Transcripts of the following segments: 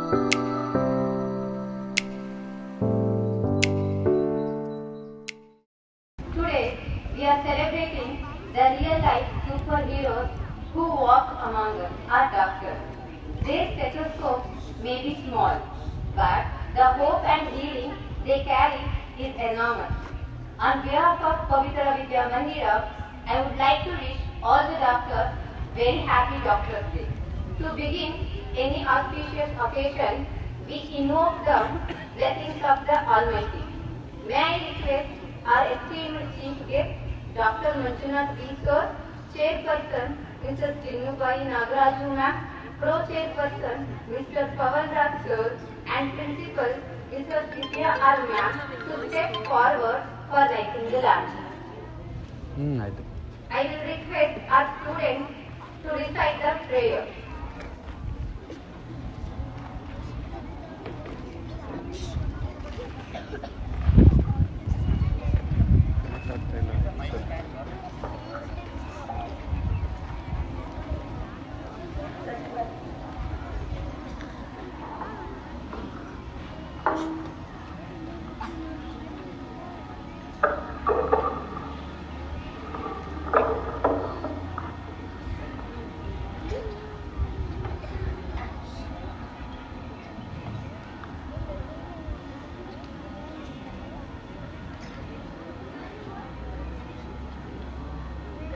Today, we are celebrating the real-life superheroes who walk among us, our doctors. Their stethoscopes may be small, but the hope and healing they carry is enormous. On behalf of Pavitra Vidya Mandira, I would like to wish all the doctors very happy Doctors' Day. To begin any auspicious occasion, we invoke the blessings of the Almighty. May I request our esteemed Chief Guest, Dr. Manjunath B. Sir, Chairperson, Mrs. Tinnubai Nagaraju Ma'am, Pro-Chairperson, Mr. Pavan Raj Sir, and Principal, Mrs. Vidya R. Ma'am, to step forward for lighting the lamp. I will request our students to recite the prayer.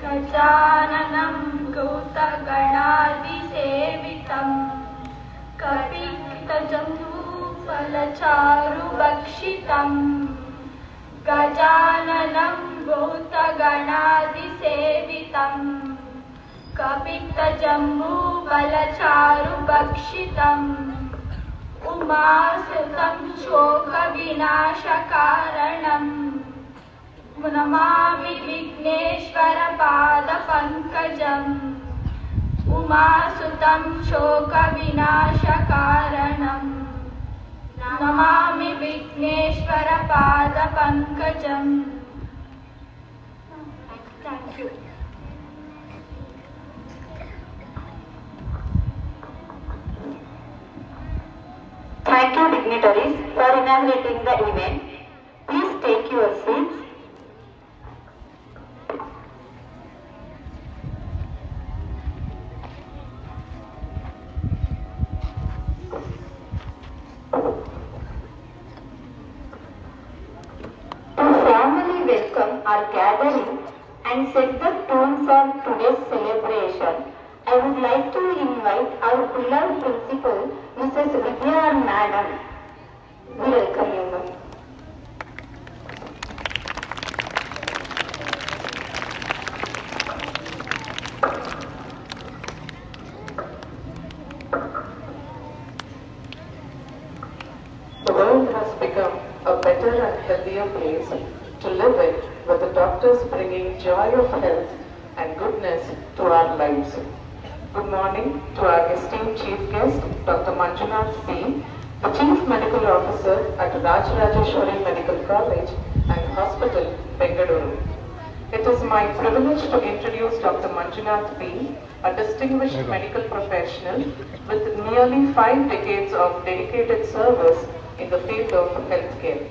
गजाननं भूतगणादिसेवितं कपित्थजम्बूफलचारुभक्षितं गजाननं भूतगणादिसेवितं कपित्थजम्बूफलचारुभक्षितम् उमासुतं शोकविनाशकारणम् Namami विघ्नेश्वरपादपङ्कजम् उमासुतं शोकविनाशकारणम् Namami विघ्नेश्वरपादपङ्कजम्. Thank you. Thank you, dignitaries, for inaugurating the event. Please take your seats. Welcome our gathering and set the tone for today's celebration. I would like to invite our beloved principal, Mrs. Vidya Madam. We welcome you, ma'am. The world has become a better and healthier place to live in, with the doctors bringing joy of health and goodness to our lives. Good morning to our esteemed Chief Guest, Dr. Manjunath B., the Chief Medical Officer at Rajrajeshwari Medical College and Hospital, Bengaluru. It is my privilege to introduce Dr. Manjunath B., a distinguished medical professional with nearly 5 decades of dedicated service in the field of healthcare.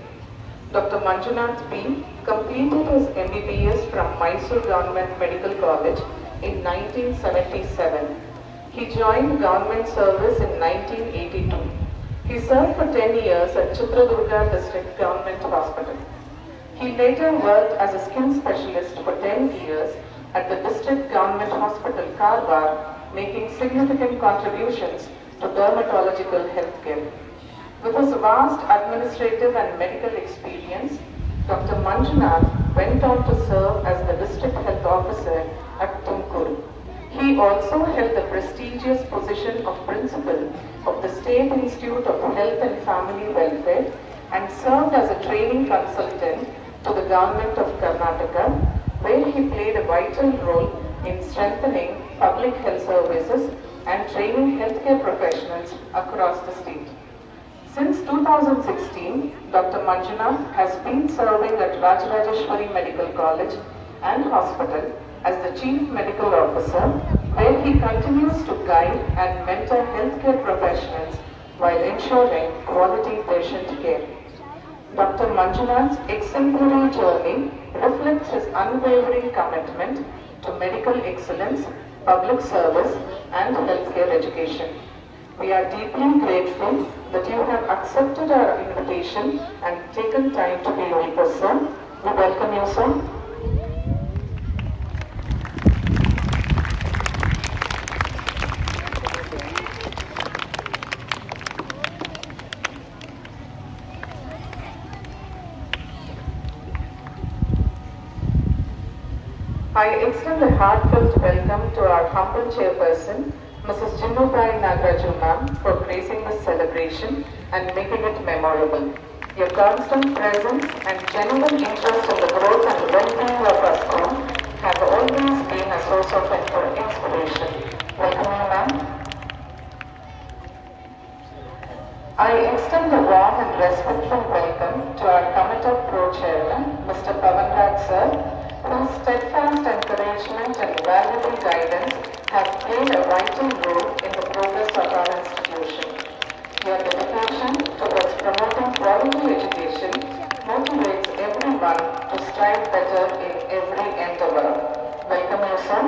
Dr. Manjunath B. completed his MBBS from Mysore Government Medical College in 1977. He joined government service in 1982. He served for 10 years at Chitradurga District Government Hospital. He later worked as a skin specialist for 10 years at the District Government Hospital, Karwar, making significant contributions to dermatological healthcare. With his vast administrative and medical experience, Dr. Manjunath went on to serve as the District Health Officer at Tumkuru. He also held the prestigious position of Principal of the State Institute of Health and Family Welfare and served as a training consultant to the Government of Karnataka, where he played a vital role in strengthening public health services and training healthcare professionals across the state. Since 2016, Dr. Manjunath has been serving at Rajrajeshwari Medical College and Hospital as the Chief Medical Officer, where he continues to guide and mentor healthcare professionals while ensuring quality patient care. Dr. Manjunath's exemplary journey reflects his unwavering commitment to medical excellence, public service, and healthcare education. We are deeply grateful that you have accepted our invitation and taken time to be with us, sir. We welcome you, sir. I extend a heartfelt welcome to our humble chairperson, Mrs. Jinnubai Nagaraju ma'am, for gracing this celebration and making it memorable. Your constant presence and genuine interest in the growth and well-being of our school have always been a source of inspiration. Welcome you, ma'am. I extend a warm and respectful welcome to our committed pro-chairman, Mr. Pavan Raj sir, whose steadfast encouragement and valuable guidance have played a vital role in the progress of our institution. Your dedication towards promoting quality education motivates everyone to strive better in every endeavor. Welcome you, sir.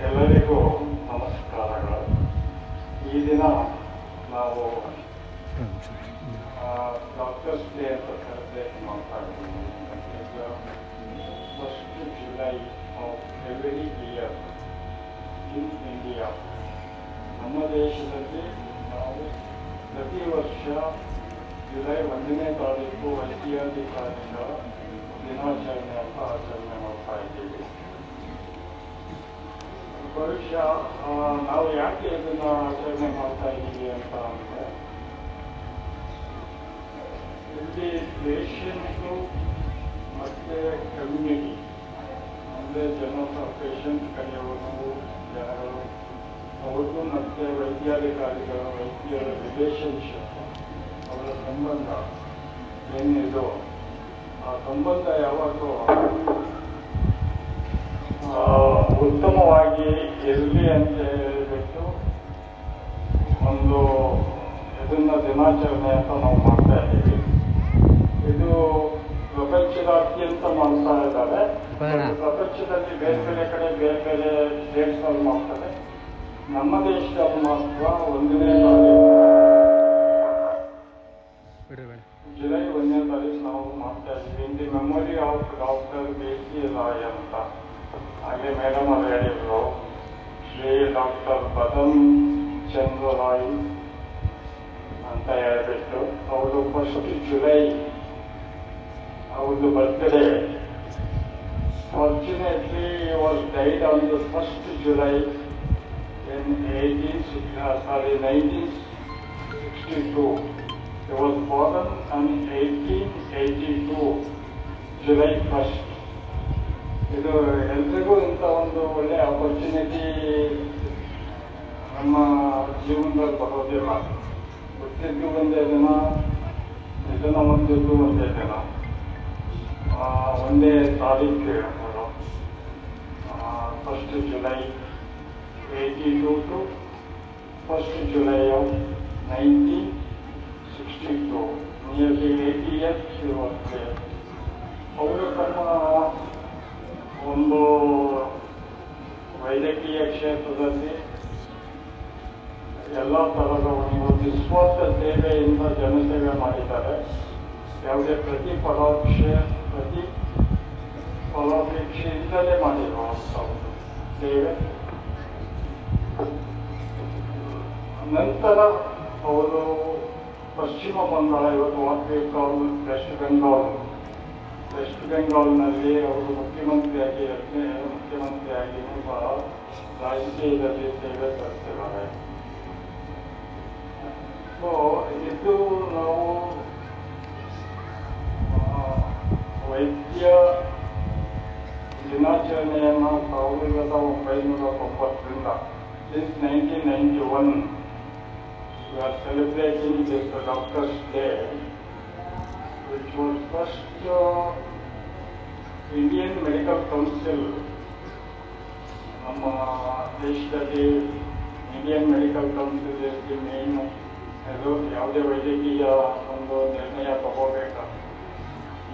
ಎಲ್ಲರಿಗೂ ನಮಸ್ಕಾರಗಳು. ಈ ದಿನ ನಾವು doctors day ಅಂತ celebrate ಮಾಡ್ತಾ ಇದ್ದೀವಿ. First July of every year in India. ನಮ್ಮ ದೇಶದಲ್ಲಿ ನಾವು ಪ್ರತಿ ವರ್ಷ ಜುಲೈ 1ನೇ ತಾರೀಕು ವೈದ್ಯಾಧಿಕಾರಿಗಳ ದಿನಾಚರಣೆ ಅಂತ ಆಚರಣೆ ಮಾಡ್ತಾ ಇದ್ದೀವಿ. ಬಹುಶಃ ನಾವು ಯಾಕೆ ಇದನ್ನು ಆಚರಣೆ ಮಾಡ್ತಾ ಇದ್ದೀವಿ ಅಂತ ಅಂದರೆ, ಇಲ್ಲಿ ಪೇಷಂಟು ಮತ್ತು ಕಮ್ಯುನಿಟಿ ಅಂದರೆ ಪೇಷಂಟ್ ಕರೆಯುವವರು ಜನಗಳು ಅವ್ರಿಗೂ ಮತ್ತು ವೈದ್ಯಾಧಿಕಾರಿಗಳ ವೈದ್ಯರ ರಿಲೇಷನ್ಶಿಪ್, ಅವರ ಸಂಬಂಧ ಏನಿದೋ ಆ ಸಂಬಂಧ ಯಾವಾಗಲೂ ಉತ್ತಮವಾಗಿ ಇರಲಿ ಅಂತ ಹೇಳಿಬಿಟ್ಟು ಒಂದು ಇದನ್ನ ದಿನಾಚರಣೆ ಅಂತ ನಾವು ಮಾಡ್ತಾ ಇದ್ದೀವಿ. ಇದು ಪ್ರಪಂಚದಾದ್ಯಂತ ಮಾಡ್ತಾ ಇದ್ದಾರೆ. ಪ್ರಪಂಚದಲ್ಲಿ ಬೇರೆ ಬೇರೆ ಕಡೆ ಬೇರೆ ಬೇರೆ ಸ್ಟೇಟ್ಸ್ನಲ್ಲಿ ಮಾಡ್ತಾರೆ. ನಮ್ಮ ದೇಶದಲ್ಲಿ ಮಾತ್ರ 1ನೇ ತಾರೀಕು ಜುಲೈ 1ನೇ ತಾರೀಕು ನಾವು ಮಾಡ್ತಾ ಇದ್ದೀವಿ. In the memory of doctor B.C. Roy ಅಂತ. ಹಾಗೆ ಮೇಡಮ್ ಅವರು ಹೇಳಿದ್ರು, ಶ್ರೀ ಡಾಕ್ಟರ್ ಪದಂ ಚಂದ್ರ ರಾಯ್ ಅಂತ ಹೇಳಿಬಿಟ್ಟು ಅವರು ಫಸ್ಟ್ ಜುಲೈ ಅವ್ರದ್ದು birthday. Fortunately was died on the 1st July in 1962. He was born on 1882, July 1st. ಇದು ಎಲ್ರಿಗೂ ಇಂಥ ಒಂದು ಒಳ್ಳೆ ಆಪರ್ಚುನಿಟಿ ನಮ್ಮ ಜೀವನದಲ್ಲಿ ಬರೋದಿಲ್ಲ. ಹುಟ್ಟಿದ್ದು ಒಂದೇ ದಿನ, ಇದನ್ನ ಹೊಂದಿದ್ದು ಒಂದೇ ದಿನ, ಒಂದೇ ತಾರೀಕು ಅವರು 1st July 82 to 1st July of 1962. Nearly 80 years he was there. ಅವರು ತಮ್ಮ ಒಂದು ವೈದ್ಯಕೀಯ ಕ್ಷೇತ್ರದಲ್ಲಿ ಎಲ್ಲ ಥರದ ಒಂದು ನಿಸ್ವಾರ್ಥ ಸೇವೆಯಿಂದ ಜನಸೇವೆ ಮಾಡಿದ್ದಾರೆ. ಯಾವುದೇ ಫಲಾಪೇಕ್ಷೆಯಿಂದಲೇ ಮಾಡಿರುವಂಥ ಒಂದು ಸೇವೆ. ನಂತರ ಅವರು ಪಶ್ಚಿಮ ಬಂಗಾಳ, ಇವತ್ತು ವಾಟ್ ವಿ ಕಾಲ್ ವೆಸ್ಟ್ ಬೆಂಗಾಲ್ನಲ್ಲಿ ಅವರು ಮುಖ್ಯಮಂತ್ರಿಯಾಗಿ ರಾಜಕೀಯದಲ್ಲಿ ಸೇವೆ ಸಲ್ಲಿಸಿದ್ದಾರೆ. ಸೊ ಇದು ನಾವು ವೈದ್ಯ ದಿನಾಚರಣೆಯನ್ನು 1990ರಿಂದ since 1991, we are celebrating this Doctors' Day, which was first Indian Medical Council. ನಮ್ಮ ದೇಶದಲ್ಲಿ Indian medical council is main. ಅದು ಯಾವುದೇ ವೈದ್ಯಕೀಯ ಒಂದು ನಿರ್ಣಯ ತಗೋಬೇಕಾದ್ರೆ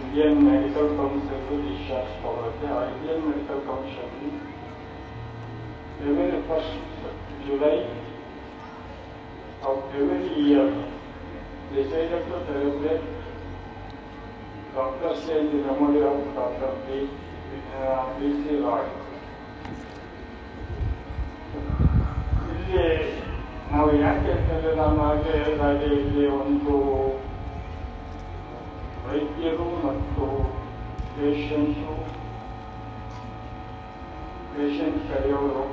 ಇಂಡಿಯನ್ ಮೆಡಿಕಲ್ ಕೌನ್ಸಿಲ್ ಡಿಸಿಷನ್ಸ್ ತಗೊಳುತ್ತೆ. ಆ Indian medical council every 1st July of every year decided to celebrate Doctors' Day in the memory of Dr. B.C. Roy. ಇಲ್ಲಿ ನಾವು ಯಾಕೆ ಹೇಳ್ತೇವೆ, ನಾನು ಹಾಗೆ ಹೇಳಿದಾಗೆ ಇಲ್ಲಿ ಒಂದು ವೈದ್ಯರು ಮತ್ತು ಪೇಷಂಟ್ ಕರೆಯೋರು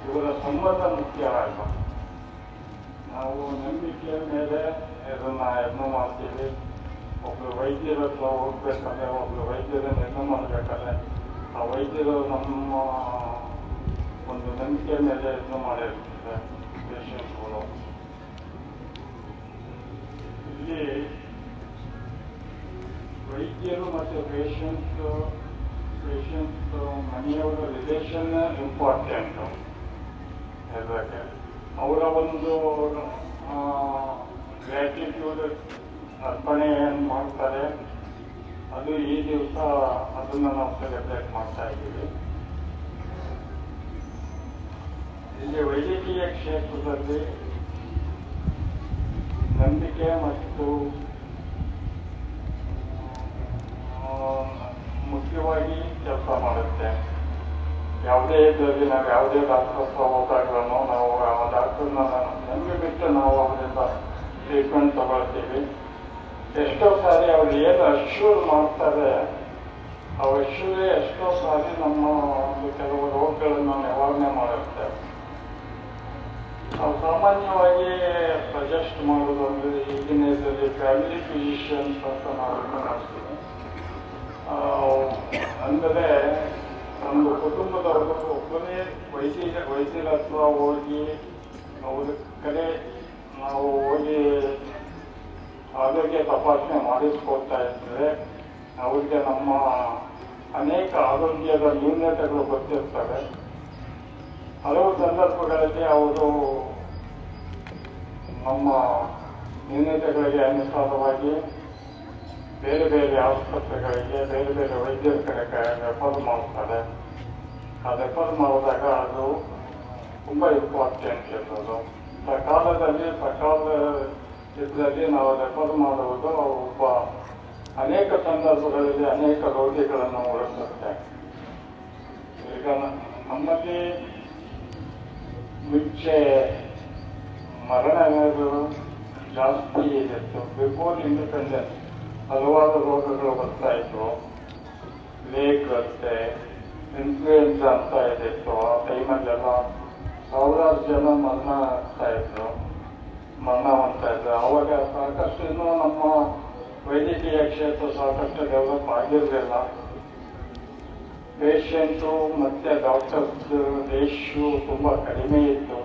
ಇವರ ಸಂಬಂಧ ಮುಖ್ಯ ಅಲ್ಲ. ನಾವು ನಂಬಿಕೆಯ ಮೇಲೆ ಇದನ್ನು ಮಾಡ್ತೀವಿ. ಒಬ್ಬರು ವೈದ್ಯರ ಹತ್ರ ಹೋಗ್ಬೇಕಾದ್ರೆ, ಒಬ್ಬರು ವೈದ್ಯರನ್ನು ಯತ್ನ ಮಾಡಬೇಕಾದ್ರೆ ಆ ವೈದ್ಯರು ನಮ್ಮ ಒಂದು ನಂಬಿಕೆ ಮೇಲೆ ಯತ್ನ ಮಾಡಿರ್ತದೆ ಪೇಷಂಟ್ಗಳು. ಇಲ್ಲಿ ವೈದ್ಯರು ಮತ್ತು ಪೇಷಂಟ್ ಮನೆಯವರ ರಿಲೇಷನ್ ಇಂಪಾರ್ಟೆಂಟ್. ಹೇಳಕ್ಕೆ ಅವರ ಒಂದು ಗ್ರ್ಯಾಟಿಟ್ಯೂಡ್ ಅರ್ಪಣೆ ಏನು ಮಾಡ್ತಾರೆ, ಅದು ಈ ದಿವಸ ಅದನ್ನು ನಾವು ಸೆಲೆಬ್ರೇಟ್ ಮಾಡ್ತಾ ಇದ್ದೀವಿ. ಇಲ್ಲಿ ವೈದ್ಯಕೀಯ ಕ್ಷೇತ್ರದಲ್ಲಿ ನಂಬಿಕೆ ಮತ್ತು ಮುಖ್ಯವಾಗಿ ಕೆಲಸ ಮಾಡುತ್ತೆ. ಯಾವುದೇ ಇದರಲ್ಲಿ ನಾವು ಯಾವುದೇ ಡಾಕ್ಟರ್ ಹತ್ರ ಹೋದಾಗ್ಲೂ ನಾವು ಆ ಡಾಕ್ಟರ್ನ ನಂಬಿ ಬಿಟ್ಟು ನಾವು ಅವರಿಂದ ಟ್ರೀಟ್ಮೆಂಟ್ ತಗೊಳ್ತೀವಿ. ಎಷ್ಟೋ ಸಾರಿ ಅವ್ರು ಏನು ಅಶ್ಯೂರ್ ಮಾಡ್ತಾರೆ, ಆ ಅಶ್ಯೂರೇ ಎಷ್ಟೋ ಸಾರಿ ನಮ್ಮ ಒಂದು ಕೆಲವು ರೋಗಗಳನ್ನು ನಿವಾರಣೆ ಮಾಡುತ್ತೆ. ನಾವು ಸಾಮಾನ್ಯವಾಗಿ ಸಜೆಸ್ಟ್ ಮಾಡೋದು ಅಂದರೆ ಈಗಿನ ಇದರಲ್ಲಿ ಫ್ಯಾಮಿಲಿ ಫಿಸಿಷಿಯನ್ಸ್ ಅಂತ ನಾವು ಮಾಡ್ತೀವಿ. ಅಂದರೆ ಒಂದು ಕುಟುಂಬದವರು ಒಬ್ಬನೇ ವೈದ್ಯರ ಹತ್ರ ಹೋಗಿ ಅವ್ರ ಕಡೆ ನಾವು ಹೋಗಿ ಆರೋಗ್ಯ ತಪಾಸಣೆ ಮಾಡಿಸ್ಕೊಳ್ತಾ ಇದ್ರೆ ಅವ್ರಿಗೆ ನಮ್ಮ ಅನೇಕ ಆರೋಗ್ಯದ ನ್ಯೂನತೆಗಳು ಗೊತ್ತಿರ್ತವೆ. ಹಲವು ಸಂದರ್ಭಗಳಲ್ಲಿ ಅವರು ನಮ್ಮ ನ್ಯೂನತೆಗಳಿಗೆ ಅನುಸಾರವಾಗಿ ಬೇರೆ ಬೇರೆ ಆಸ್ಪತ್ರೆಗಳಿಗೆ ಬೇರೆ ಬೇರೆ ವೈದ್ಯರ ಕಡೆ ರೆಫರ್ ಮಾಡ್ತಾರೆ. ಆ ರೆಫರ್ ಮಾಡಿದಾಗ ಅದು ತುಂಬ ಇಂಪಾರ್ಟೆಂಟ್ ಇರೋದು. ಸಕಾಲದಲ್ಲಿ ಇದರಲ್ಲಿ ನಾವು ರೆಫರ್ ಮಾಡುವುದು ಒಬ್ಬ ಅನೇಕ ಸಂದರ್ಭಗಳಲ್ಲಿ ಅನೇಕ ರೋಗಿಗಳನ್ನು ಉಳಿಸುತ್ತೆ. ಈಗ ನಮ್ಮಲ್ಲಿ ಮುಂಚೆ ಮರಣಗಳು ಜಾಸ್ತಿ ಇತ್ತು. ಬಿಫೋರ್ ಇಂಡಿಪೆಂಡೆನ್ಸ್ ಹಲವಾರು ರೋಗಗಳು ಬರ್ತಾ ಇತ್ತು. ಲೇಗ್ ಬರುತ್ತೆ, ಇನ್ಫ್ಲೂಯೆನ್ಸಾ ಅಂತ ಇದಿತ್ತು. ಆ ಟೈಮಲ್ಲೆಲ್ಲ ಸಾವಿರಾರು ಜನ ಮರಣ ಹೊಂದ್ತಾ ಇದ್ರು. ಆವಾಗ ಸಾಕಷ್ಟು ಇನ್ನೂ ನಮ್ಮ ವೈದ್ಯಕೀಯ ಕ್ಷೇತ್ರ ಸಾಕಷ್ಟು ಡೆವಲಪ್ ಆಗಿರಲಿಲ್ಲ. ಪೇಷಂಟು ಮತ್ತು ಡಾಕ್ಟರ್ಸ್ ರೇಷ್ಯೂ ತುಂಬ ಕಡಿಮೆ ಇತ್ತು.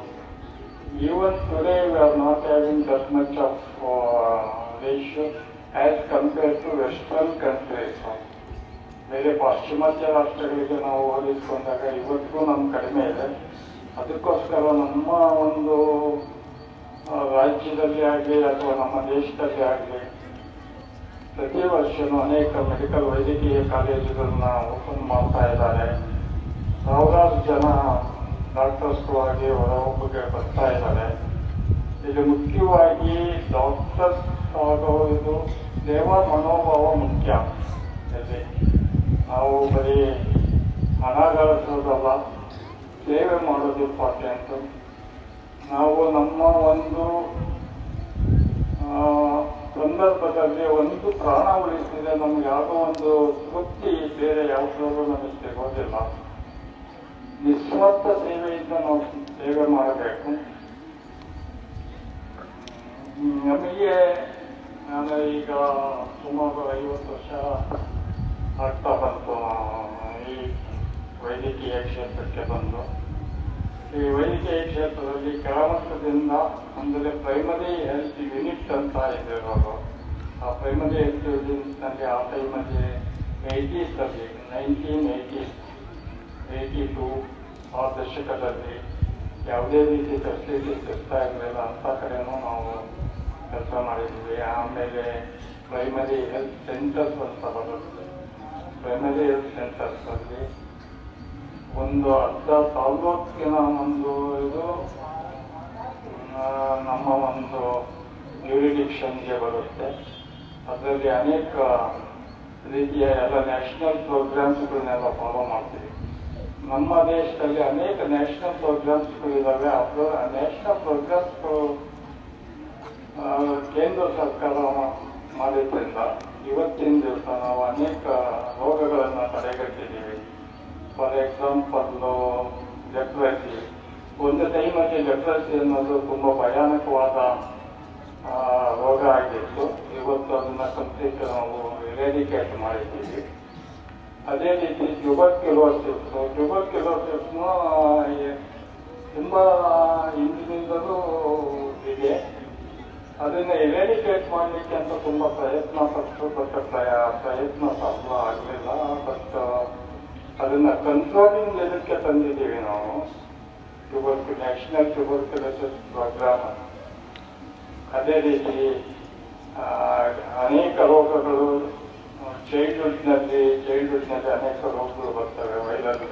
Even today we are not having that much of ratio as compare to western countries. ಬೇರೆ ಪಾಶ್ಚಿಮಾತ್ಯ ರಾಷ್ಟ್ರಗಳಿಗೆ ನಾವು ಹೋಲಿಸಿಕೊಂಡಾಗ ಇವತ್ತಿಗೂ ನಮ್ಮ ಕಡಿಮೆ ಇದೆ. ಅದಕ್ಕೋಸ್ಕರ ನಮ್ಮ ಒಂದು ರಾಜ್ಯದಲ್ಲಿ ಆಗಲಿ ಅಥವಾ ನಮ್ಮ ದೇಶದಲ್ಲಿ ಆಗಲಿ ಪ್ರತಿ ವರ್ಷವೂ ಅನೇಕ ಮೆಡಿಕಲ್ ವೈದ್ಯಕೀಯ ಕಾಲೇಜುಗಳನ್ನ ಓಪನ್ ಮಾಡ್ತಾ ಇದ್ದಾರೆ. ಸಾವಿರಾರು ಜನ ಡಾಕ್ಟರ್ಸ್ಗಳಾಗಿ ಹೊರಹೊಬ್ಬಗೆ ಬರ್ತಾ ಇದ್ದಾರೆ. ಇದು ಮುಖ್ಯವಾಗಿ ಡಾಕ್ಟರ್ಸ್ ಆಗೋದು ಸೇವಾ ಮನೋಭಾವ ಮುಖ್ಯ. ನಾವು ಬರೀ ಹಣ ಗಳಿಸೋದಲ್ಲ, ಸೇವೆ ಮಾಡೋದು ಇಂಪಾರ್ಟೆಂಟು. ನಾವು ನಮ್ಮ ಒಂದು ಸಂದರ್ಭದಲ್ಲಿ ಒಂದು ಪ್ರಾಣ ಉಳಿಸಿದ್ರೆ ನಮ್ಗೆ ಯಾವುದೋ ಒಂದು ತೃಪ್ತಿ ಬೇರೆ ಯಾವುದಾದ್ರೂ ನಮಗೆ ಸಿಗೋದಿಲ್ಲ. ನಿಸ್ವಾರ್ಥ ಸೇವೆಯಿಂದ ನಾವು ಸೇವೆ ಮಾಡಬೇಕು. ನಮಗೆ ನಾನು ಈಗ ಸುಮಾರು 50 ವರ್ಷ ಆಗ್ತಾ ಬಂತು ಈ ವೈದ್ಯಕೀಯ ಕ್ಷೇತ್ರಕ್ಕೆ ಬಂದು. ಈ ವೈದ್ಯಕೀಯ ಕ್ಷೇತ್ರದಲ್ಲಿ ಕೆಳಮಟ್ಟದಿಂದ ಅಂದರೆ ಪ್ರೈಮರಿ ಹೆಲ್ತ್ ಯೂನಿಟ್ ಅಂತ ಇದೆ ಇರೋದು. ಆ ಪ್ರೈಮರಿ ಹೆಲ್ತ್ ಯೂನಿಟ್ನಲ್ಲಿ ಆ ಟೈಮಲ್ಲಿ 80s 1982 ಆ ದಶಕದಲ್ಲಿ ಯಾವುದೇ ರೀತಿ ಫೆಸಿಲಿಟೀಸ್ ಇರ್ತಾ ಇರಲಿಲ್ಲ. ಅಂಥ ಕಡೆನೂ ನಾವು ಕೆಲಸ ಮಾಡಿದ್ವಿ. ಆಮೇಲೆ ಪ್ರೈಮರಿ ಹೆಲ್ತ್ ಸೆಂಟರ್ಸ್ ಅಂತ ಬರುತ್ತೆ. ಪ್ರೈಮರಿ ಹೆಲ್ತ್ ಸೆಂಟರ್ಸಲ್ಲಿ ಒಂದು ಅರ್ಧ ತಾಲೂಕಿನ ಒಂದು ಇದು ನಮ್ಮ ಒಂದು ಜ್ಯೂರಿಡಿಕ್ಷನ್ಗೆ ಬರುತ್ತೆ. ಅದರಲ್ಲಿ ಅನೇಕ ರೀತಿಯ ಎಲ್ಲ ನ್ಯಾಷನಲ್ ಪ್ರೋಗ್ರಾಮ್ಸ್ಗಳನ್ನೆಲ್ಲ ಫಾಲೋ ಮಾಡ್ತೀವಿ. ನಮ್ಮ ದೇಶದಲ್ಲಿ ಅನೇಕ ನ್ಯಾಷನಲ್ ಪ್ರೋಗ್ರಾಮ್ಸ್ಗಳಿದ್ದಾವೆ. ಅದು ನ್ಯಾಷನಲ್ ಪ್ರೋಗ್ರಾಮ್ಸ್ಗಳು ಕೇಂದ್ರ ಸರ್ಕಾರ ಮಾಡಿದ್ರಿಂದ ಇವತ್ತಿನ ದಿವಸ ನಾವು ಅನೇಕ ರೋಗಗಳನ್ನು ತಡೆಗಟ್ಟಿದ್ದೀವಿ. For example leprosy. ಒಂದು ಟೈಮಲ್ಲಿ ಲೆಪ್ರಸಿ ಅನ್ನೋದು ತುಂಬ ಭಯಾನಕವಾದ ರೋಗ ಆಗಿತ್ತು. ಇವತ್ತು ಅದನ್ನು ಕಂಪ್ಲೀಟ್ ನಾವು ಎರಾಡಿಕೇಟ್ ಮಾಡಿದ್ದೀವಿ. ಅದೇ ರೀತಿ ಟ್ಯೂಬರ್ಕ್ಯುಲೋಸಿಸ್ನು ತುಂಬ ಹಿಂದಿನಿಂದಲೂ ಇದೆ. ಅದನ್ನು ಎರಾಡಿಕೇಟ್ ಮಾಡಲಿಕ್ಕೆ ಅಂತ ತುಂಬ ಪ್ರಯತ್ನ ಪಟ್ಟು ಬಟ್ ಪ್ರಯತ್ನ ಸಫಲ ಆಗಲಿಲ್ಲ. ಬಟ್ ಅದನ್ನು ಕಂಟ್ರೋಲಿಂಗ್ ಲೆವೆಲ್ಗೆ ತಂದಿದ್ದೀವಿ ನಾವು. National tuberculosis programme. ಅದೇ ರೀತಿ ಅನೇಕ ರೋಗಗಳು ಚೈಲ್ಡ್ಹುಡ್ನಲ್ಲಿ ಅನೇಕ ರೋಗಗಳು ಬರ್ತವೆ. Viral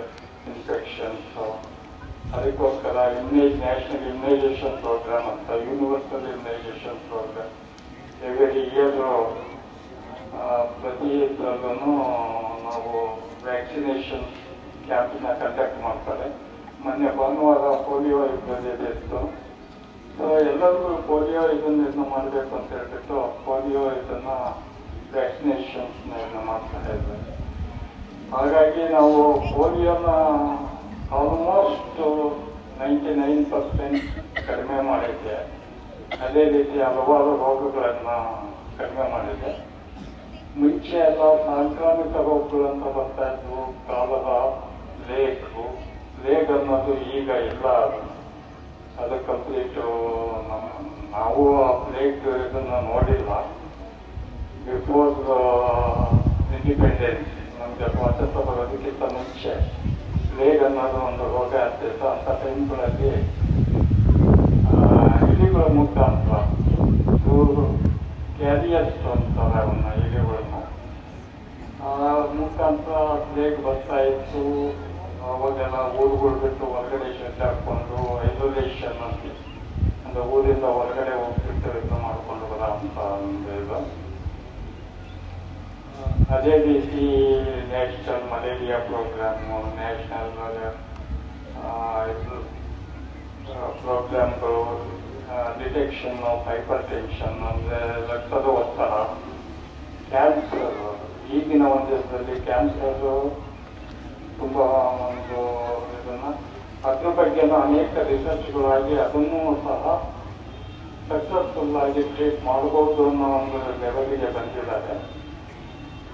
infections. ಅದಕ್ಕೋಸ್ಕರ ನ್ಯಾಷನಲ್ ಇಮ್ಯುನೈಸೇಷನ್ ಪ್ರೋಗ್ರಾಮ್ ಅಂತ, universal immunisation programme every year ಪ್ರತಿ ಇದರಲ್ಲೂ ನಾವು ವ್ಯಾಕ್ಸಿನೇಷನ್ ಕ್ಯಾಂಪ್ನ ಕಂಡಕ್ಟ್ ಮಾಡ್ತಾರೆ. ಮೊನ್ನೆ ಭಾನುವಾರ ಪೋಲಿಯೋ ಇತ್ತು. ಸೊ ಎಲ್ಲರಿಗೂ ಪೋಲಿಯೋ ಇದನ್ನು ಮಾಡಬೇಕು ಅಂತ ಹೇಳ್ಬಿಟ್ಟು ಪೋಲಿಯೋ ಇದನ್ನು ವ್ಯಾಕ್ಸಿನೇಷನ್ಸ್ನ ಮಾಡ್ತಾ ಇದ್ದಾರೆ. ಹಾಗಾಗಿ ನಾವು ಪೋಲಿಯೋನ ಆಲ್ಮೋಸ್ಟ್ 99% ಕಡಿಮೆ ಮಾಡಿದ್ದೆ. ಅದೇ ರೀತಿ ಹಲವಾರು ರೋಗಗಳನ್ನು ಕಡಿಮೆ ಮಾಡಿದೆ. ಮುಂಚೆ ಎಲ್ಲ ಸಾಂಕ್ರಾಮಿಕ ರೋಗಗಳಂತ ಬರ್ತಾ ಇದ್ವು. ಕಾಲರ, ಲೇಗ್ ಅನ್ನೋದು ಈಗ ಇಲ್ಲ. ಅದು ಕಂಪ್ಲೀಟು ನಾವು ಆ ಪ್ಲೇಗ್ ಇದನ್ನು ನೋಡಿಲ್ಲ. ಬಿಫೋರ್ ಇಂಡಿಪೆಂಡೆನ್ಸ್ ನಮಗೆ ಸ್ವಾತಂತ್ರ್ಯ ಬರೋದಕ್ಕಿಂತ ಮುಂಚೆ ಪ್ಲೇಗ್ ಅನ್ನೋದು ಒಂದು ರೋಗ ಆಗ್ತಿತ್ತು. ಅಂಥ ಟೈಮ್ಗಳಲ್ಲಿ ಇಲಿಗಳ ಮುಖಾಂತರ ಇವರು ಕ್ಯಾರಿಯರ್ಸ್ ಅಂತಾರೆ ಅವನ್ನ ಇಲಿಗಳನ್ನು. ಮುಖಾಂತರ ಪ್ಲೇಗ್ ಬರ್ತಾ ಇತ್ತು. ಅವಾಗೆಲ್ಲ ಊರುಗಳು ಬಿಟ್ಟು ಹೊರಗಡೆ ಶೆಡ್ ಹಾಕ್ಕೊಂಡು ಐಸೋಲೇಷನ್ ಅಂತ ಅಂದರೆ ಊರಿಂದ ಹೊರಗಡೆ ಹೋಗ್ಬಿಟ್ಟು ಇದು ಮಾಡಿಕೊಂಡು ಬರೋ ಅಂತ ಒಂದು ಇದು. ಅದೇ ರೀತಿ ನ್ಯಾಷನಲ್ ಮಲೇರಿಯಾ ಪ್ರೋಗ್ರಾಮು, ನ್ಯಾಷನಲ್ ಇದು ಪ್ರೋಗ್ರಾಮ್ಗಳು, ಡಿಟೆಕ್ಷನ್ ಆಫ್ ಹೈಪರ್ ಟೆನ್ಷನ್ ಅಂದರೆ ರಕ್ತದ ಒತ್ತಡ, ಕ್ಯಾನ್ಸರ್. ಈಗಿನ ಒಂದು ದಿವಸದಲ್ಲಿ ಕ್ಯಾನ್ಸರು ತುಂಬ ಒಂದು ಇದನ್ನು ಅದ್ರ ಬಗ್ಗೆನೂ ಅನೇಕ ರಿಸರ್ಚ್ಗಳಾಗಿ ಅದನ್ನೂ ಸಹ ಸಕ್ಸಸ್ಫುಲ್ ಆಗಿ ಟ್ರೀಟ್ ಮಾಡ್ಬೋದು ಅನ್ನೋ ಒಂದು ಲೆವೆಲ್ಗೆ ಬಂದಿದ್ದಾರೆ.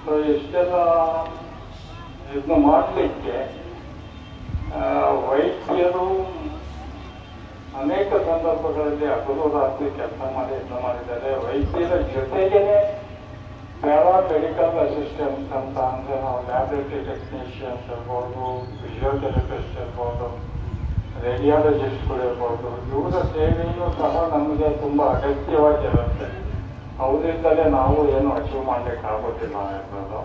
ಸೊ ಇಷ್ಟೆಲ್ಲ ಇದನ್ನು ಮಾಡಲಿಕ್ಕೆ ವೈದ್ಯರು ಅನೇಕ ಸಂದರ್ಭಗಳಲ್ಲಿ ಹಗಲು ರಾತ್ರಿ ಕೆಲಸ ಮಾಡಿದ್ದಾರೆ. ವೈದ್ಯರ ಜೊತೆಗೇನೆ ಪ್ಯಾರಾಮೆಡಿಕಲ್ ಅಸಿಸ್ಟೆಂಟ್ಸ್ ಅಂತ ಅಂದರೆ ನಾವು ಲ್ಯಾಬ್ರೇಟರಿ ಟೆಕ್ನಿಷಿಯನ್ಸ್ ಇರ್ಬೋದು, ಫಿಸಿಯೋಥೆರಪಿಸ್ಟ್ ಇರ್ಬೋದು, ರೇಡಿಯಾಲಜಿಸ್ಟ್ಗಳು ಇರ್ಬೋದು. ಇವರ ಸೇವೆಯೂ ಸಹ ನಮಗೆ ತುಂಬ ಅಗತ್ಯವಾಗಿರುತ್ತೆ. ಅವರಿಂದಲೇ ನಾವು ಏನು ಅಚೀವ್ ಮಾಡಲಿಕ್ಕೆ ಆಗೋದಿಲ್ಲ ಇರ್ಬೋದು.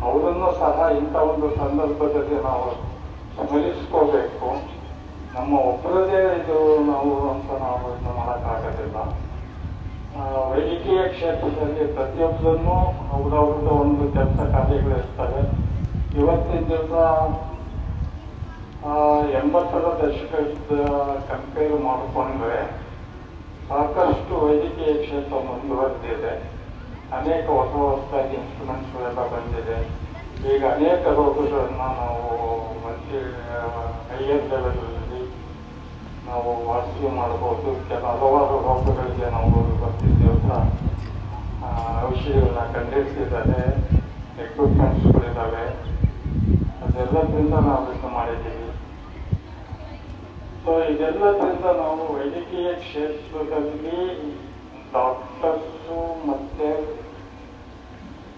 ಅವರನ್ನು ಸಹ ಇಂಥ ಒಂದು ಸಂದರ್ಭದಲ್ಲಿ ನಾವು ಸ್ಮರಿಸ್ಕೋಬೇಕು. ನಮ್ಮ ಒಬ್ಬರದೇ ಇದು ನಾವು ಅಂತ ನಾವು ಇದನ್ನು ಮಾಡೋಕ್ಕಾಗೋದಿಲ್ಲ. ವೈದ್ಯಕೀಯ ಕ್ಷೇತ್ರದಲ್ಲಿ ಪ್ರತಿಯೊಬ್ಬರನ್ನು ಅವ್ರವ್ರದ್ದು ಒಂದು ಕೆಲಸ ಕಾರ್ಯಗಳಿರ್ತವೆ. ಇವತ್ತಿನ ದಿವಸ 80ರ ದಶಕದ ಕಂಪೇರ್ ಮಾಡಿಕೊಂಡ್ರೆ ಸಾಕಷ್ಟು ವೈದ್ಯಕೀಯ ಕ್ಷೇತ್ರ ಮುಂದುವರೆದಿದೆ. ಅನೇಕ ಹೊಸದಾಗಿ ಇನ್ಸ್ಟ್ರೂಮೆಂಟ್ಸ್ಗಳೆಲ್ಲ ಬಂದಿದೆ. ಈಗ ಅನೇಕ ರೋಗಗಳನ್ನು ನಾವು ಹೈಯರ್ ಲೆವೆಲಲ್ಲಿ ನಾವು ವಾಸಿ ಮಾಡ್ಬೋದು. ಹಲವಾರು ರೋಗಗಳಿಗೆ ನಾವು ಇವತ್ತಿನ ದಿವಸ ಔಷಧಿಗಳನ್ನ ಕಂಡಿಡ್ತಿದ್ದಾರೆ, ಎಕ್ವಿಪ್ಮೆಂಟ್ಸ್ಗಳಿದ್ದಾವೆ. ಅದೆಲ್ಲದರಿಂದ ನಾವು ಇದನ್ನು ಮಾಡಿದ್ದೀವಿ. ಸೊ ಇದೆಲ್ಲದರಿಂದ ನಾವು ವೈದ್ಯಕೀಯ ಕ್ಷೇತ್ರದಲ್ಲಿ ಡಾಕ್ಟರ್ಸು ಮತ್ತು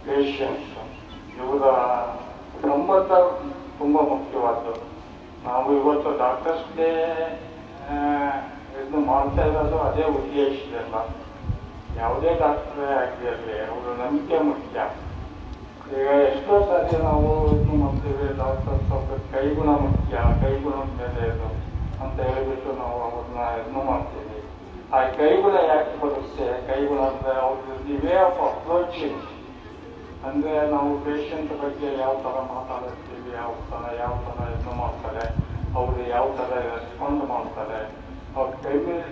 ಪೇಷಂಟ್ಸ್ ಇವರ ಸಂಬಂಧ ತುಂಬ ಮುಖ್ಯವಾದ್ದು. ನಾವು ಇವತ್ತು ಡಾಕ್ಟರ್ಸ್ ಡೇ ಇದನ್ನು ಮಾಡ್ತಾ ಇರೋದು ಅದೇ ಉದ್ದೇಶದಿಂದ. ಯಾವುದೇ ಡಾಕ್ಟ್ರೇ ಆಗಿರಲಿ ಅವರು ನಂಬಿಕೆ ಮುಖ್ಯ. ಈಗ ಎಷ್ಟೋ ಸಾರಿ ನಾವು ಇದನ್ನು ಮಾಡ್ತೀವಿ, ಡಾಕ್ಟರ್ಸ್ ಕೈಗುಣ ಮುಖ್ಯ, ಕೈಗುಣದ ಮೇಲೆ ಇದು ಅಂತ ಹೇಳಿಬಿಟ್ಟು ನಾವು ಅವ್ರನ್ನ ಇದನ್ನು ಮಾಡ್ತೀವಿ. ಆ ಕೈಗುಣ ಯಾಕೆ ಬರುತ್ತೆ? ಕೈಗುಣ ಅಂದರೆ ಅವ್ರದ್ದು ವೇ ಆಫ್ ಅಪ್ರೋಚಿಂಗ್, ಅಂದರೆ ನಾವು ಪೇಷಂಟ್ ಬಗ್ಗೆ ಯಾವ ಥರ ಮಾತಾಡ್ತೀವಿ, ಯಾವ ಥರ ಇದನ್ನು ಮಾಡ್ತಾರೆ, ಅವರು ಯಾವ ಥರ ರೆಸ್ಪಾಂಡ್ ಮಾಡ್ತಾರೆ, ಅವ್ರ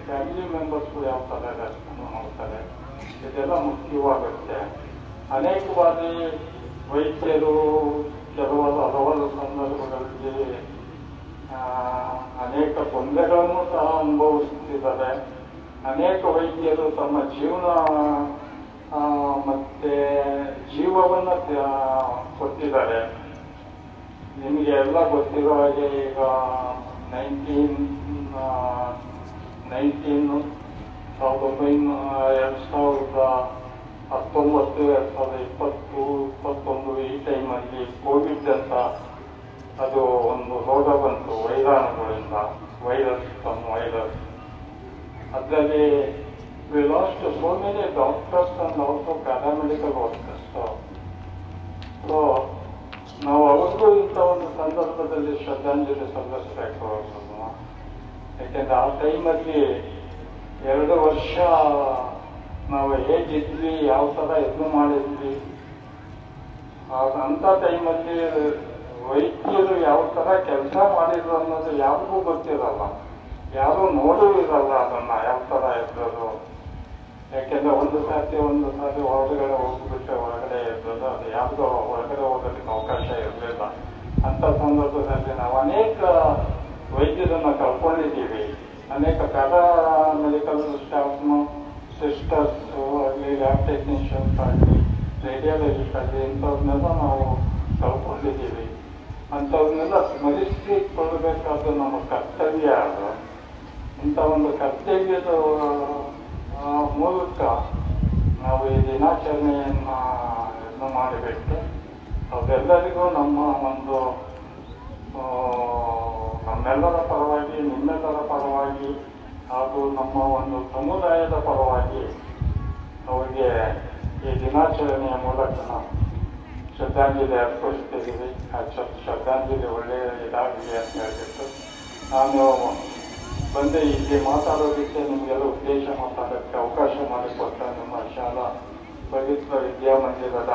ಫ್ಯಾಮಿಲಿ ಮೆಂಬರ್ಸ್ಗಳು ಯಾವ ಥರ ರೆಸ್ಪಾಂಡ್ ಮಾಡ್ತಾರೆ, ಇದೆಲ್ಲ ಮುಖ್ಯವಾಗುತ್ತೆ. ಅನೇಕ ಬಾರಿ ವೈದ್ಯರು ಹಲವಾರು ಸಂದರ್ಭಗಳಲ್ಲಿ ಅನೇಕ ತೊಂದರೆಗಳನ್ನು ಸಹ ಅನುಭವಿಸುತ್ತಿದ್ದಾರೆ. ಅನೇಕ ವೈದ್ಯರು ತಮ್ಮ ಜೀವನ ಮತ್ತೆ ಜೀವವನ್ನು ಕೊಟ್ಟಿದ್ದಾರೆ. ನಿಮಗೆ ಎಲ್ಲ ಗೊತ್ತಿರೋ ಹಾಗೆ ಈಗ 2019 ಈ ಟೈಮಲ್ಲಿ ಕೋವಿಡ್ ಅಂತ ಅದು ಒಂದು ರೋಗ ಬಂತು ವೈರಾಣುಗಳಿಂದ, ವೈರಸ್. ಅದರಲ್ಲಿ we lost so many doctors and also paramedical workers. So ನಾವು ಅವ್ರಿಗೂ ಇಂಥ ಒಂದು ಸಂದರ್ಭದಲ್ಲಿ ಶ್ರದ್ಧಾಂಜಲಿ ಸಲ್ಲಿಸಬೇಕು. ಯಾಕೆಂದರೆ ಆ ಟೈಮಲ್ಲಿ 2 ವರ್ಷ ನಾವು ಹೇಗಿದ್ವಿ, ಯಾವ ಥರ ಇದನ್ನು ಮಾಡಿದ್ವಿ, ಅಂಥ ಟೈಮಲ್ಲಿ ವೈದ್ಯರು ಯಾವ ಥರ ಕೆಲಸ ಮಾಡಿದ್ರು ಅನ್ನೋದು ಯಾರಿಗೂ ಗೊತ್ತಿರಲ್ಲ, ಯಾರೂ ನೋಡೂ ಇರಲ್ಲ ಅದನ್ನು ಯಾವ ಥರ ಇರೋದು. ಯಾಕೆಂದರೆ ಒಂದು ಸಾರಿ ಹೊರಗಡೆ ಹೋಗ್ಬಿಟ್ಟು ಹೊರಗಡೆ ಇರೋದು, ಅದು ಯಾವುದೋ ಹೊರಗಡೆ ಹೋಗೋದಕ್ಕೆ ಅವಕಾಶ ಇರಲಿಲ್ಲ. ಅಂಥ ಸಂದರ್ಭದಲ್ಲಿ ನಾವು ಅನೇಕ ವೈದ್ಯರನ್ನು ಕಳ್ಕೊಂಡಿದ್ದೀವಿ. ಅನೇಕ ಮೆಡಿಕಲ್ ಸ್ಟಾಫ್ನು, ಸಿಸ್ಟರ್ಸು ಆಗಲಿ, ಲ್ಯಾಬ್ ಟೆಕ್ನಿಷಿಯನ್ಸ್ ಆಗಲಿ, ರೇಡಿಯಾಲಜಿಸ್ಟ್ ಆಗಲಿ, ಇಂಥವ್ರನ್ನೆಲ್ಲ ನಾವು ಕಳ್ಕೊಂಡಿದ್ದೀವಿ. ಅಂಥವ್ರನ್ನೆಲ್ಲ ಸ್ಮರಿಸಿಕೊಳ್ಳಬೇಕಾದ ನಮ್ಮ ಕರ್ತವ್ಯ. ಅದು ಇಂಥ ಒಂದು ಕರ್ತವ್ಯದ ಮೂಲಕ ನಾವು ಈ ದಿನಾಚರಣೆಯನ್ನು ಇದನ್ನು ಮಾಡಬೇಕು. ಅದೆಲ್ಲರಿಗೂ ನಮ್ಮೆಲ್ಲರ ಪರವಾಗಿ, ನಿಮ್ಮೆಲ್ಲರ ಪರವಾಗಿ ಹಾಗೂ ನಮ್ಮ ಒಂದು ಸಮುದಾಯದ ಪರವಾಗಿ ಅವರಿಗೆ ಈ ದಿನಾಚರಣೆಯ ಮೂಲಕ ನಾವು ಶ್ರದ್ಧಾಂಜಲಿ ಅರ್ಪಿಸ್ತಿದ್ದೀವಿ. ಆ ಶ್ರದ್ಧಾಂಜಲಿ ಒಳ್ಳೆಯ ಇದಾಗಲಿ ಅಂತ ಹೇಳ್ಬಿಟ್ಟು ನಾನು ಬಂದು ಇಲ್ಲಿ ಮಾತಾಡೋದಕ್ಕೆ, ನಿಮಗೆಲ್ಲ ಉದ್ದೇಶ ಮಾತಾಡೋಕ್ಕೆ ಅವಕಾಶ ಮಾಡಿಕೊಟ್ಟ ನಮ್ಮ ಶಾಲಾ ಪವಿತ್ರ ವಿದ್ಯಾಮಂದಿರದ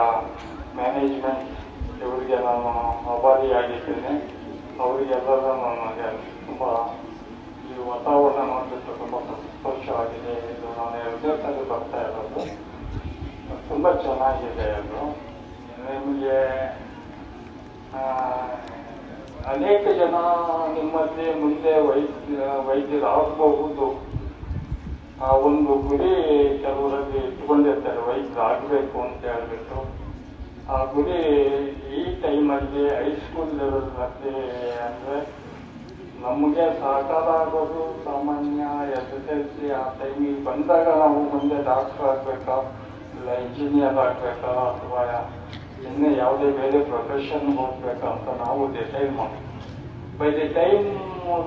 ಮ್ಯಾನೇಜ್ಮೆಂಟ್ ಇವರಿಗೆ ನಾನು ಆಭಾರಿಯಾಗಿದ್ದೇನೆ. ಅವರಿಗೆಲ್ಲರೂ ನನಗೆ ತುಂಬ ಈ ವಾತಾವರಣ ನೋಡಿಬಿಟ್ಟು ತುಂಬ ಸಂತೋಷವಾಗಿದೆ. ಇದು ನಾನು 2ನೇ ಸಾರಿ ಬರ್ತಾ ಇರೋದು, ತುಂಬ ಚೆನ್ನಾಗಿದೆ. ಅದು ನಿಮಗೆ ಅನೇಕ ಜನ ನಿಮ್ಮಲ್ಲಿ ಮುಂದೆ ವೈದ್ಯರಾಗಬಹುದು ಆ ಒಂದು ಗುರಿ ಕೆಲವರಲ್ಲಿ ಇಟ್ಕೊಂಡಿರ್ತಾರೆ, ವೈದ್ಯರಾಗಬೇಕು ಅಂತ ಹೇಳ್ಬಿಟ್ಟು. ಆ ಗುರಿ ಈ ಟೈಮಲ್ಲಿ ಹೈಸ್ಕೂಲ್ ಲೆವೆಲ್ನಲ್ಲಿ ಅಂದರೆ ನಮಗೆ ಸಾಕಾರ ಆಗೋದು ಸಾಮಾನ್ಯ SSLC ಆ ಟೈಮಿಗೆ ಬಂದಾಗ ನಾವು ಮುಂದೆ ಡಾಕ್ಟರ್ ಆಗಬೇಕಾ, ಇಲ್ಲ ಇಂಜಿನಿಯರ್ ಆಗಬೇಕಾ, ಅಥವಾ ಇನ್ನೂ ಯಾವುದೇ ಬೇರೆ ಪ್ರೊಫೆಷನ್ ಹೋಗ್ಬೇಕಾ ಅಂತ ನಾವು ಡಿಸೈಡ್ ಮಾಡ್ತೀವಿ. By the time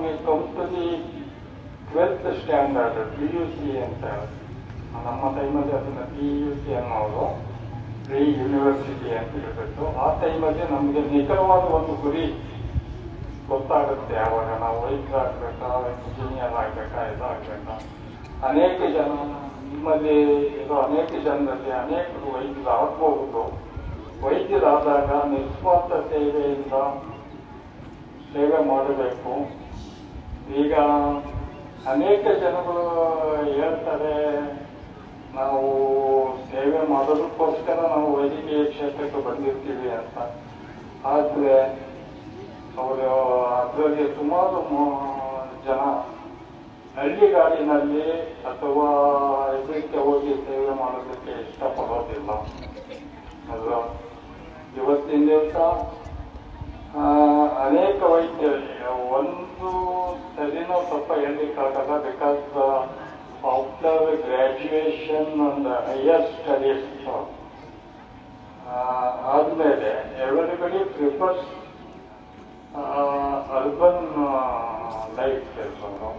we come to the 12th standard PUC ಅಂತ ನಮ್ಮ ಟೈಮಲ್ಲಿ ಅದನ್ನು PUC ಅನ್ನೋರು, ಪ್ರೀ ಯೂನಿವರ್ಸಿಟಿ ಅಂತ ಹೇಳ್ಬಿಟ್ಟು. ಆ ಟೈಮಲ್ಲಿ ನಮಗೆ ನಿಖರವಾದ ಒಂದು ಗುರಿ ಗೊತ್ತಾಗುತ್ತೆ. ಆವಾಗ ನಾವು ವೈದ್ಯರಾಗಬೇಕಾ, ಇಂಜಿನಿಯರ್ ಆಗಬೇಕಾ, ಇದಾಗಬೇಕಾ. ಅನೇಕ ಜನ ನಿಮ್ಮಲ್ಲಿ ಇರೋ ಅನೇಕ ಜನರಲ್ಲಿ ಅನೇಕರು ವೈದ್ಯರಾಗಬಹುದು. ವೈದ್ಯರಾದಾಗ ನಿಸ್ವಾರ್ಥ ಸೇವೆಯಿಂದ ಸೇವೆ ಮಾಡಬೇಕು. ಈಗ ಅನೇಕ ಜನಗಳು ಹೇಳ್ತಾರೆ ನಾವು ಸೇವೆ ಮಾಡೋದಕ್ಕೋಸ್ಕರ ನಾವು ವೈದ್ಯಕೀಯ ಕ್ಷೇತ್ರಕ್ಕೆ ಬಂದಿರ್ತೀವಿ ಅಂತ. ಆದರೆ ಅವರು ಅದರಲ್ಲಿ ಸುಮಾರು ಜನ ಹಳ್ಳಿಗಾಡಿನಲ್ಲಿ ಅಥವಾ ಇದಕ್ಕೆ ಹೋಗಿ ಸೇವೆ ಮಾಡೋದಕ್ಕೆ ಇಷ್ಟಪಡೋದಿಲ್ಲ. ಅದು ಇವತ್ತಿನ ದಿವಸ ಅನೇಕ ವೈದ್ಯರಿಗೆ ಒಂದು ಸರಿನೋ ತಪ್ಪ ಹೇಳಲಿಕ್ಕಾಗಲ್ಲ. ಬಿಕಾಸ್ ಆಫ್ಟರ್ ಗ್ರ್ಯಾಜುಯೇಷನ್ ಒಂದು ಹೈಯರ್ ಸ್ಟಡೀಸ್ ಆದಮೇಲೆ ಎವರಿಬಡಿ ಪ್ರಿಫರ್ಸ್ ಅರ್ಬನ್ ಲೈಫ್ ಕೆಲಸಗಳು.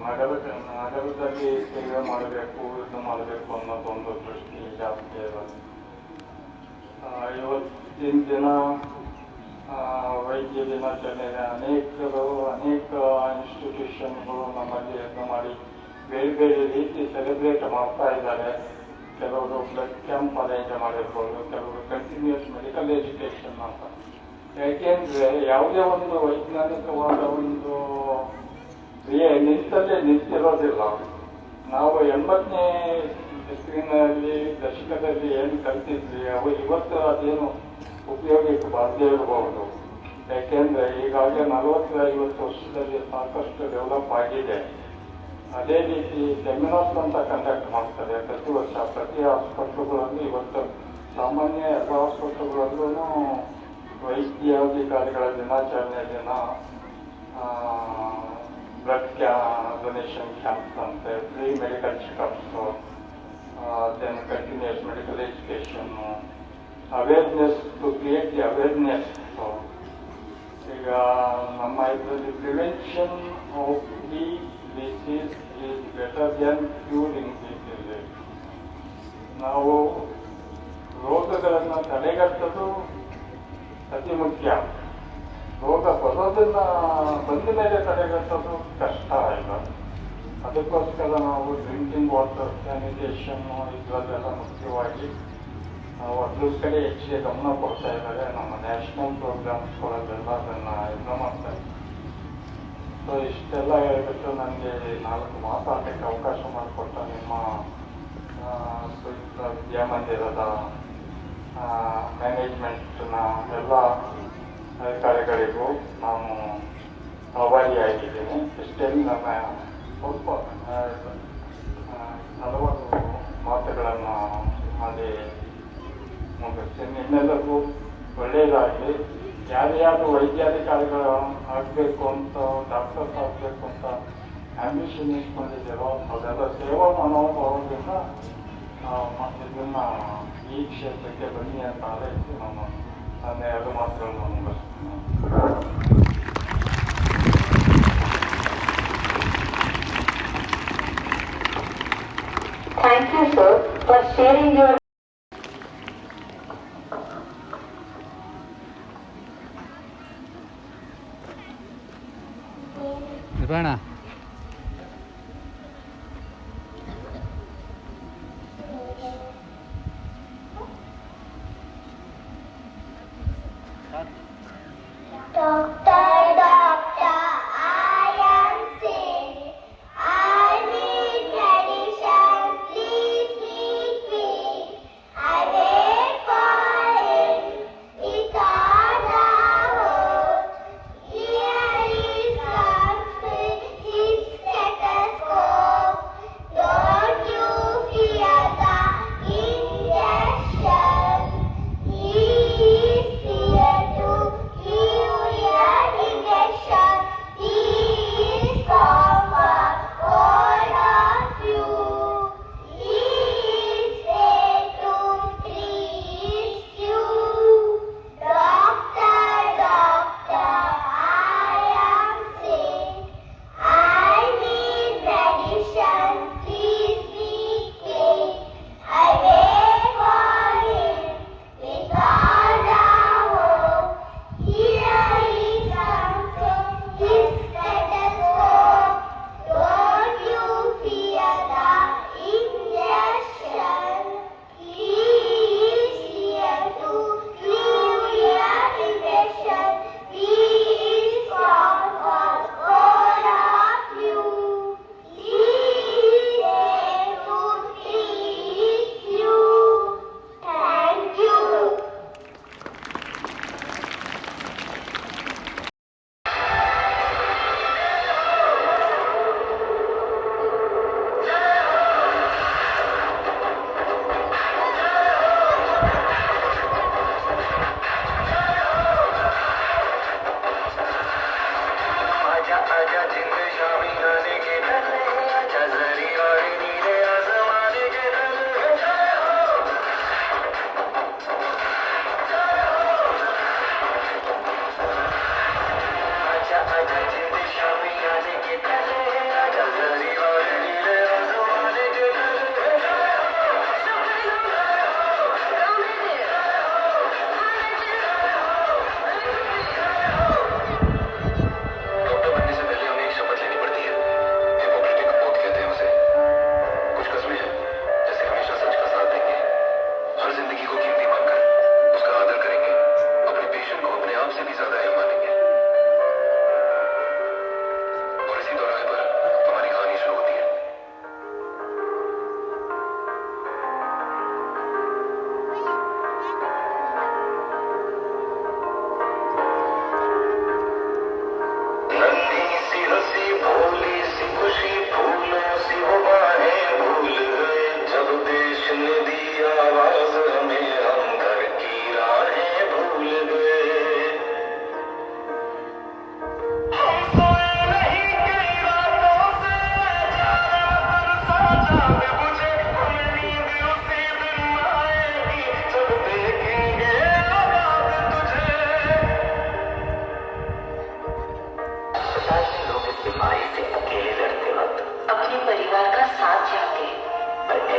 ನಗರದಲ್ಲಿ ಸೇವೆ ಮಾಡಬೇಕು, ಇದು ಮಾಡಬೇಕು ಅನ್ನೋದೊಂದು ದೃಷ್ಟಿ ಜಾಸ್ತಿ ಇರೋದು. ಇವತ್ತಿನ ದಿನ ವೈದ್ಯ ದಿನಾಚರಣೆ ಅನೇಕ ಇನ್ಸ್ಟಿಟ್ಯೂಷನ್ಗಳು ನಮ್ಮಲ್ಲಿ ಇದು ಮಾಡಿ ಬೇರೆ ಬೇರೆ ರೀತಿ ಸೆಲೆಬ್ರೇಟ್ ಮಾಡ್ತಾ ಇದ್ದಾರೆ. ಕೆಲವರು ಬ್ಲಡ್ ಕ್ಯಾಂಪ್ ಅರೇಂಜ್ ಮಾಡಿರ್ಬೋದು, ಕೆಲವರು ಕಂಟಿನ್ಯೂಸ್ ಮೆಡಿಕಲ್ ಎಜುಕೇಶನ್ ಅಂತ. ಯಾಕೆಂದ್ರೆ ಯಾವುದೇ ಒಂದು ವೈಜ್ಞಾನಿಕವಾದ ಒಂದು ಕ್ರಿಯೆ ನಿಂತಲ್ಲೇ ನಿಂತಿರೋದಿಲ್ಲ. ನಾವು 80ನೇ ದಶಕದಲ್ಲಿ ಏನು ಕಲ್ತಿದ್ವಿ ಅವು ಇವತ್ತು ಅದೇನು ಉಪಯೋಗಕ್ಕೆ ಬಾರದೇ ಇರಬಹುದು. ಯಾಕೆಂದ್ರೆ ಈಗಾಗಲೇ 40-50 ವರ್ಷದಲ್ಲಿ ಸಾಕಷ್ಟು ಡೆವಲಪ್ ಆಗಿದೆ. ಅದೇ ರೀತಿ ಸೆಮಿನಾರ್ಸ್ ಅಂತ ಕಂಡಕ್ಟ್ ಮಾಡ್ತಾರೆ ಪ್ರತಿ ವರ್ಷ. ಪ್ರತಿ ಆಸ್ಪತ್ರೆಗಳಲ್ಲಿ ಇವತ್ತು ಸಾಮಾನ್ಯ ಎಲ್ಲ ಆಸ್ಪತ್ರೆಗಳಲ್ಲೂ ವೈದ್ಯಾಧಿಕಾರಿಗಳ ದಿನಾಚರಣೆ ದಿನ ಬ್ಲಡ್ ಡೊನೇಷನ್ ಕ್ಯಾಂಪ್ಸ್ ಅಂತೆ, free medical checkups, then continuous medical ಎಜುಕೇಷನ್ನು, awareness to create the awareness. ಈಗ ನಮ್ಮ ಇದರಲ್ಲಿ prevention of the disease is better than curing the disease. ನಾವು ರೋಗಗಳನ್ನು ತಡೆಗಟ್ಟೋದು ಅತಿ ಮುಖ್ಯ. ರೋಗ ಬರೋದನ್ನ ಬಂದ ಮೇಲೆ ತಡೆಗಟ್ಟೋದು ಕಷ್ಟ ಇಲ್ಲ. ಅದಕ್ಕೋಸ್ಕರ ನಾವು ಡ್ರಿಂಕಿಂಗ್ ವಾಟರ್, ಸ್ಯಾನಿಟೇಷನ್ ಇದರಲ್ಲೆಲ್ಲ ಮುಖ್ಯವಾಗಿ ನಾವು ಅದ್ರ ಕಡೆ ಹೆಚ್ಚಿಗೆ ಗಮನ ಕೊಡ್ತಾ ಇದ್ದಾರೆ. ನಮ್ಮ ನ್ಯಾಷನಲ್ ಪ್ರೋಗ್ರಾಮ್ಸ್ಗಳಲ್ಲೆಲ್ಲ ಅದನ್ನು ಇದು ಮಾಡ್ತಾರೆ. ಸೊ ಇಷ್ಟೆಲ್ಲ ಹೇಳ್ಬಿಟ್ಟು ನನಗೆ 4 ಮಾತಾಡಲಿಕ್ಕೆ ಅವಕಾಶ ಮಾಡಿಕೊಟ್ಟ ನಿಮ್ಮ ವಿದ್ಯಾಮಂದಿರದ ಮ್ಯಾನೇಜ್ಮೆಂಟ್ನ ಎಲ್ಲ ಅಧಿಕಾರಿಗಳಿಗೂ ನಾನು ಆಭಾರಿಯಾಗಿದ್ದೀನಿ. ಇಷ್ಟೆಲ್ಲ ನನ್ನ ಸ್ವಲ್ಪ ಹಲವಾರು ಮಾತುಗಳನ್ನು ಮಾಡಿ ಮುಗಿಸ್ತೀನಿ. ನಿಮ್ಮೆಲ್ಲರಿಗೂ ಒಳ್ಳೆಯದಾಗಲಿ. ಯಾರ್ಯಾರು ವೈದ್ಯಾಧಿಕಾರಿಗಳು ಆಗಬೇಕು ಅಂತ, ಡಾಕ್ಟರ್ಸ್ ಆಗಬೇಕು ಅಂತ ಆಂಬಿಷನ್ ಇಟ್ಕೊಂಡಿದ್ದೀರೋ ಅದೆಲ್ಲ ಸೇವಾ ಮನೋಭಾವದಿಂದ ಇದನ್ನ ಈ ಕ್ಷೇತ್ರಕ್ಕೆ ಬನ್ನಿ ಅಂತ ಆಲೈಸಿ ನಾನು ನನ್ನ 2 ಮಾತುಗಳನ್ನು ಮುಗಿಸ್ತೀನಿ. Thank you, sir, for sharing your ನಿರ್ವಹಣ Doctor, I am sick. I need medicine. Please treat me.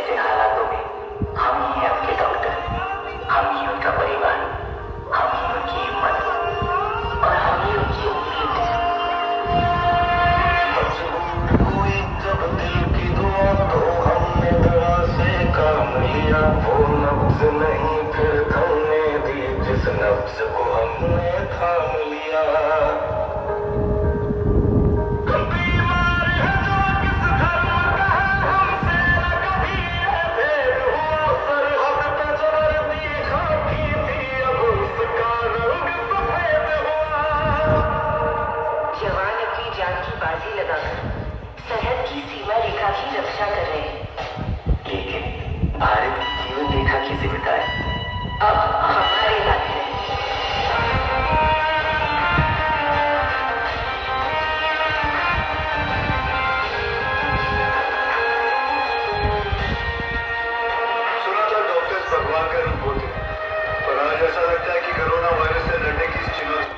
ऐसे हालातों में हम ही हैं उनके डॉक्टर, हम ही उनका परिवार, हम ही उनकी हिम्मत और हम ही उनकी उम्मीद हैं। मजबूर कोई जब दिल की दुआ तो हमने दवा से काम लिया, वो नब्ज नहीं फिर थमने दी जिस नब्ज को हमने थाम लिया। जवान अपनी जान की बाजी लगाकर सरहद की सीमा रेखा की रक्षा कर रहे हैं, लेकिन भारत की जीवन रेखा की जिम्मेदारी अब हमारे हाथ है। सुना था डॉक्टर्स भगवान का रूप होते हैं, पर आज ऐसा लगता है कि कोरोना वायरस से लड़ने की इस चुनौती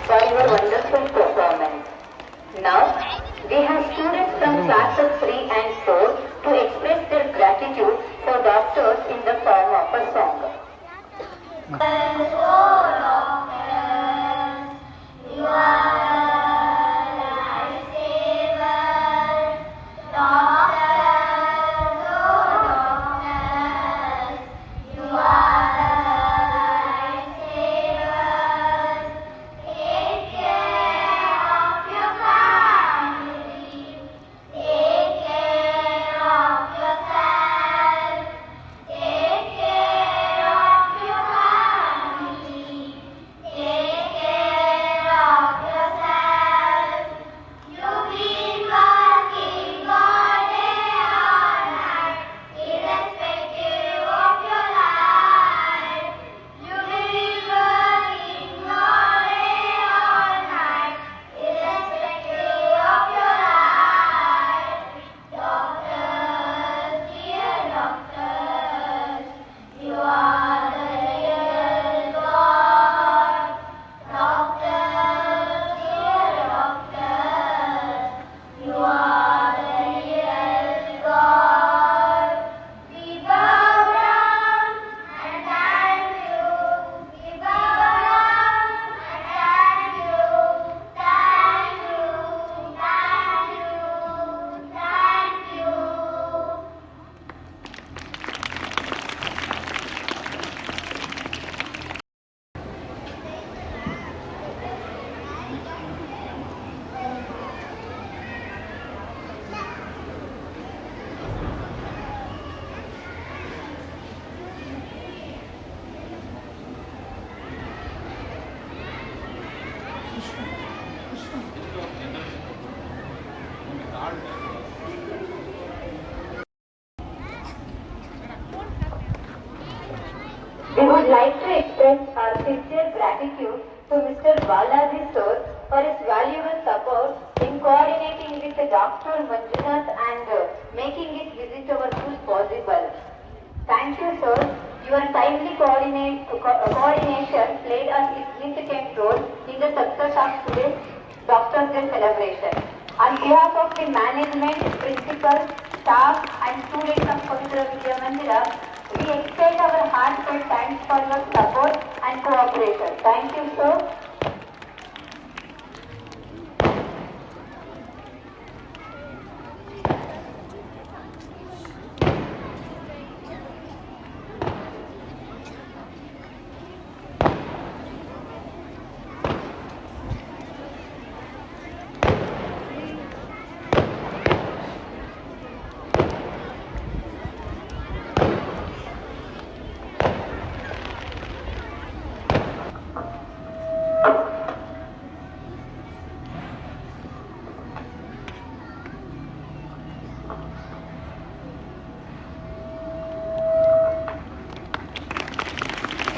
for your wonderful performance. Now, we have students from classes 3 and 4 to express their gratitude for doctors in the form of a song. You are We would like to express our sincere gratitude to Mr. Balaji Sir for his valuable support in coordinating with Dr. Manjunath and making his visit to our school possible. Thank you, sir. Your timely coordination played a significant role in the success of today's Doctor's Day celebration. On behalf of the management, principal, staff and students of Pavitra Vidya Mandira, we extend our heartfelt thanks for your support and cooperation. Thank you, sir.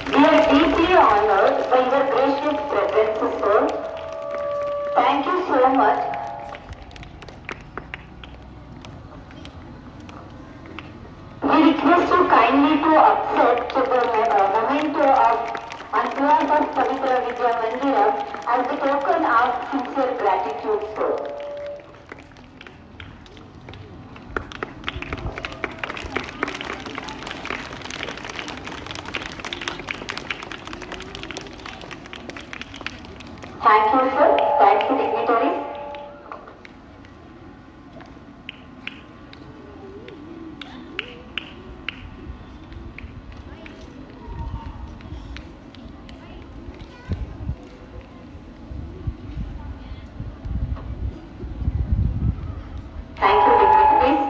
We are deeply honored by your gracious presence, sir. Thank you so much. We request you kindly to accept the memento of on behalf of Pavitra Vidya Mandira as the token of sincere gratitude, sir. Thank you, sir. Thank you, dignitaries. Thank you, dignitaries.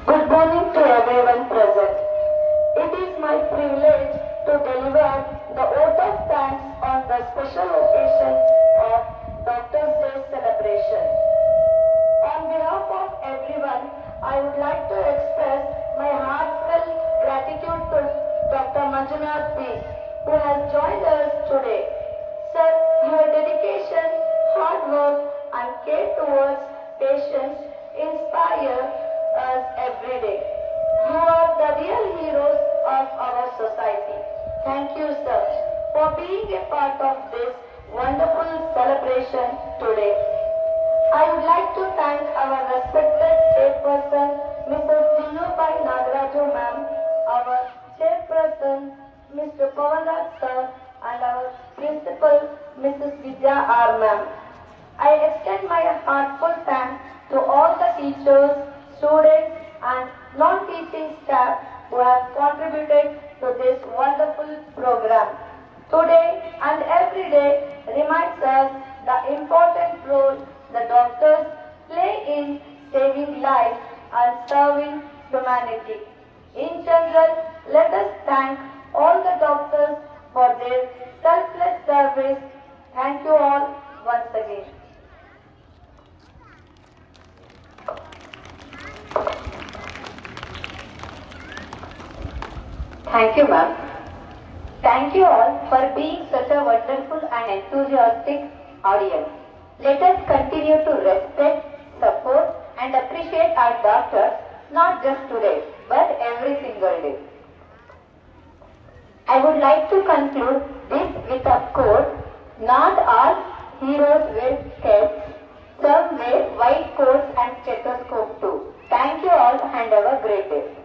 Good morning to everyone present. It is my privilege to deliver the vote of thanks on the special occasion of Doctor's Day celebration. On behalf of everyone, I would like to express my heartfelt gratitude to Dr. Manjunath B, who has joined us today. Sir, your dedication, hard work and care towards patients inspire us every day. You are the real heroes of our society. Thank you, sir, for being a part of this wonderful celebration today. I would like to thank our respected chairperson, Mrs. Jinnubai Nagaraju ma'am, our chairperson, Mr. Pavanraj sir, and our principal, Mrs. Vidya R ma'am. I extend my heartful thanks to all the teachers, students, and non-teaching staff who have contributed to this wonderful program. Today and every day reminds us the important role the doctors play in saving lives and serving humanity. In general, let us thank all the doctors for their selfless service. Thank you all once again. Thank you, ma'am. Thank you all for being such a wonderful and enthusiastic audience. Let us continue to respect, support, and appreciate our doctors, not just today, but every single day. I would like to conclude this with a quote: not all heroes wear caps, some wear white coats and stethoscope too. Thank you all and have a great day.